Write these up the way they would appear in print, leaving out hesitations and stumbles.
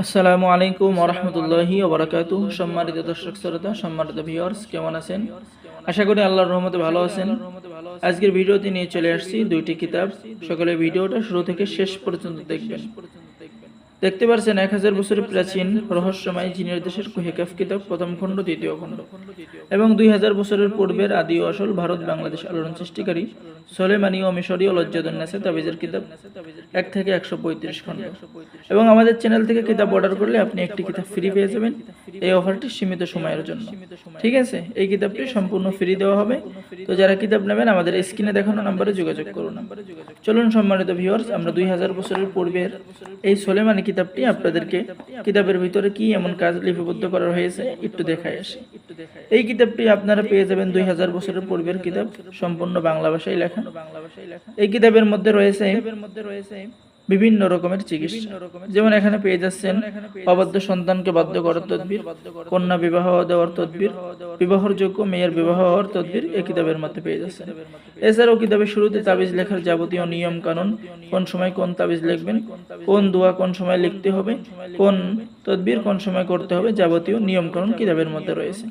আসসালামু আলাইকুম ওয়া রাহমাতুল্লাহি ওয়া বারাকাতুহু। সম্মানিত দর্শক শ্রোতা, সম্মানিত ভিউয়ার্স, কেমন আছেন? আশা করি আল্লাহর রহমতে ভালো আছেন। আজকের ভিডিওতে নিয়ে চলে আসছি দুইটি কিতাব। সকলে ভিডিওটা শুরু থেকে শেষ পর্যন্ত দেখবেন। দেখতে পাচ্ছেন 1000 বছরের প্রাচীন রহস্যময় জিনের দেশের কুহেকাফ কিতাব, প্রথম খণ্ড, দ্বিতীয় খণ্ড, এবং 2000 বছরের পূর্বের আদি ও আসল ভারত বাংলাদেশ আলোড়ন সৃষ্টিকারী সোলেমানি ও মিশরীয় লজ্জাতুন্নেসা তাবিজের কিতাব 1 থেকে 135 খণ্ড। এবং আমাদের চ্যানেল থেকে কিতাব অর্ডার করলে আপনি একটি কিতাব ফ্রি পেয়ে যাবেন। এই অফারটি সীমিত সময়ের জন্য, ঠিক আছে? এই কিতাবটি সম্পূর্ণ ফ্রি দেওয়া হবে। তো যারা কিতাব নেবেন আমাদের স্ক্রিনে দেখানো নম্বরে যোগাযোগ করুন। চলুন সম্মানিত ভিউয়ার্স, আমরা 2000 বছরের পূর্বের এই সোলেমানি কিতাবটি আপনাদেরকে কিতাবের ভিতরে কি এমন কাজ লিপিবদ্ধ করা হয়েছে একটু দেখায় আসি। এই কিতাবটি আপনারা পেয়ে যাবেন 2000 বছরের পূর্বের কিতাব, সম্পূর্ণ বাংলা ভাষায় লেখা। এই কিতাবের মধ্যে রয়েছে বিভিন্ন রকমের চিকিৎসা, যেমন এখানে পেয়ে যাচ্ছেন অবাধ্য সন্তানকে বাধ্য করার তদবির, কন্যা বিবাহ দেওয়ার তদবির, বিবাহর যোগ্য মেয়ের বিবাহ হওয়ার তদবির এই কিতাবের মধ্যে পেয়ে যাচ্ছেন। এছাড়াও কিতাবের শুরুতে তাবিজ লেখার যাবতীয় নিয়ম কানুন, কোন সময় কোন তাবিজ লিখবেন, কোন দোয়া কোন সময় লিখতে হবে, কোন তদবির কোন সময় করতে হবে, যাবতীয় নিয়ম কানুন কিতাবের মধ্যে রয়েছে।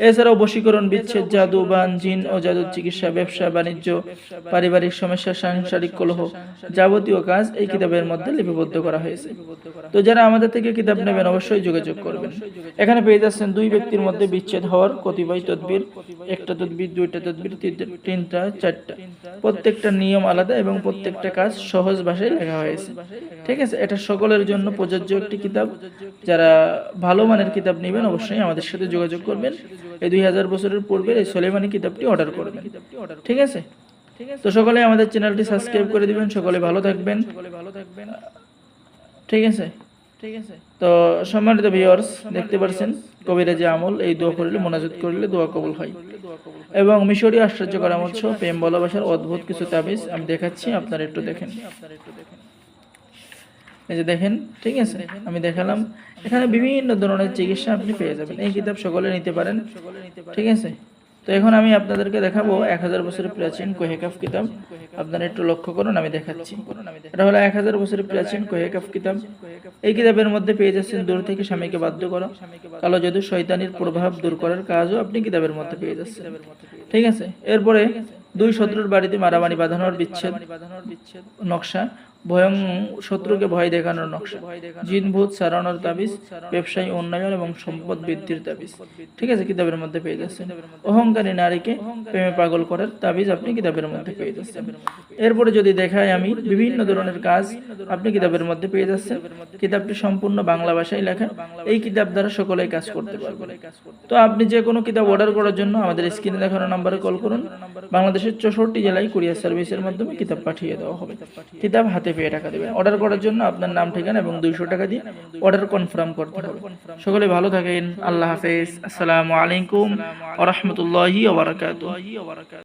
এছাড়াও বশীকরণ, বিচ্ছেদ, জাদু, বান, জিন ও জাদুর চিকিৎসা, ব্যবসা বাণিজ্য, পারিবারিক সমস্যা, সাংসারিক কলহ, যাবতীয় কাজ এই কিতাবের মধ্যে লিপিবদ্ধ করা হয়েছে। তো যারা আমাদের থেকে কিতাব নেবেন অবশ্যই যোগাযোগ করবেন। এখানে পেয়ে যাচ্ছেন দুই ব্যক্তির মধ্যে বিচ্ছেদ হওয়ার কতিপয় তদবির, একটা তদবির, দুইটা তদবির, তিনটা, চারটা, প্রত্যেকটা নিয়ম আলাদা এবং প্রত্যেকটা কাজ সহজ ভাষায় লেখা হয়েছে, ঠিক আছে? এটা সকলের জন্য প্রযোজ্য একটি কিতাব। যারা ভালো মানের কিতাব নেবেন অবশ্যই আমাদের সাথে যোগাযোগ করবেন। এই 2000 বছরের পূর্বের এই সোলেমানি কিতাবটি অর্ডার করবেন, ঠিক আছে? তো সকলে আমাদের চ্যানেলটি সাবস্ক্রাইব করে দিবেন। সকলে ভালো থাকবেন, ঠিক আছে? তো সম্মানিত ভিউয়ার্স, দেখতে পাচ্ছেন কবিরাজি আমল, এই দোয়া করলে, মোনাজাত করলে দোয়া কবুল হয়। এবং মিশরীয় আশ্চর্য করামত সহ প্রেম ভালোবাসার অদ্ভুত কিছু তাবিজ আমি দেখাচ্ছি, আপনারা একটু দেখেন। এই যে দেখেন, ঠিক আছে? আমি দেখালাম। এখানে বিভিন্ন ধরনের চিকিৎসা আপনি পেয়ে যাবেন। এই কিতাব সকলে নিতে পারেন, ঠিক আছে? তো এখন আমি আপনাদেরকে দেখাবো 1000 বছরের প্রাচীন কুহেকাফ কিতাব। আপনারা একটু লক্ষ্য করুন, আমি দেখাচ্ছি। এটা হলো 1000 বছরের প্রাচীন কুহেকাফ কিতাব। এই কিতাবের মধ্যে পেয়ে যাচ্ছেন দূর থেকে স্বামীকে বাধ্য করা, কালো জাদু, শয়তানির প্রভাব দূর করার কাজও আপনি কিতাবের মধ্যে পেয়ে যাচ্ছেন, ঠিক আছে? এরপরে দুই শত্রুর বাড়িতে মারামারি বাঁধানোর বিচ্ছেদ নকশা, ভয়ং শত্রুকে ভয় দেখানোর নকশা, জিন ভূত সারানোর তাবিজ, ব্যবসায়ী উন্নয়ন এবং সম্পদ বৃদ্ধির তাবিজ, ঠিক আছে? কিতাবের মধ্যে পেয়ে যাচ্ছেন। অহংকারী নারীকে প্রেমে পাগল করার তাবিজ আপনি কিতাবের মধ্যে পেয়ে যাচ্ছেন। এরপরে যদি দেখাই আমি, বিভিন্ন ধরনের কাজ আপনি কিতাবের মধ্যে পেয়ে যাচ্ছেন। কিতাবটি সম্পূর্ণ বাংলা ভাষায় লেখা। এই কিতাব দ্বারা সকলেই কাজ করতে পারবেন। তো আপনি যে কোনো কিতাব অর্ডার করার জন্য আমাদের স্ক্রিনে দেখানো নম্বরে কল করুন। বাংলাদেশের 64 জেলায় কুরিয়ার সার্ভিসের মাধ্যমে কিতাব পাঠিয়ে দেওয়া হবে। কিতাব হাতে পেয়ে টাকা দেবেন। অর্ডার করার জন্য আপনার নাম, ঠিকানা এবং 200 টাকা দিয়ে অর্ডার কনফার্ম করতে হবে। সকলে ভালো থাকেন। আল্লাহ হাফেজ। আসসালামু আলাইকুম ওয়া রাহমাতুল্লাহি ওয়া বারাকাতুহু।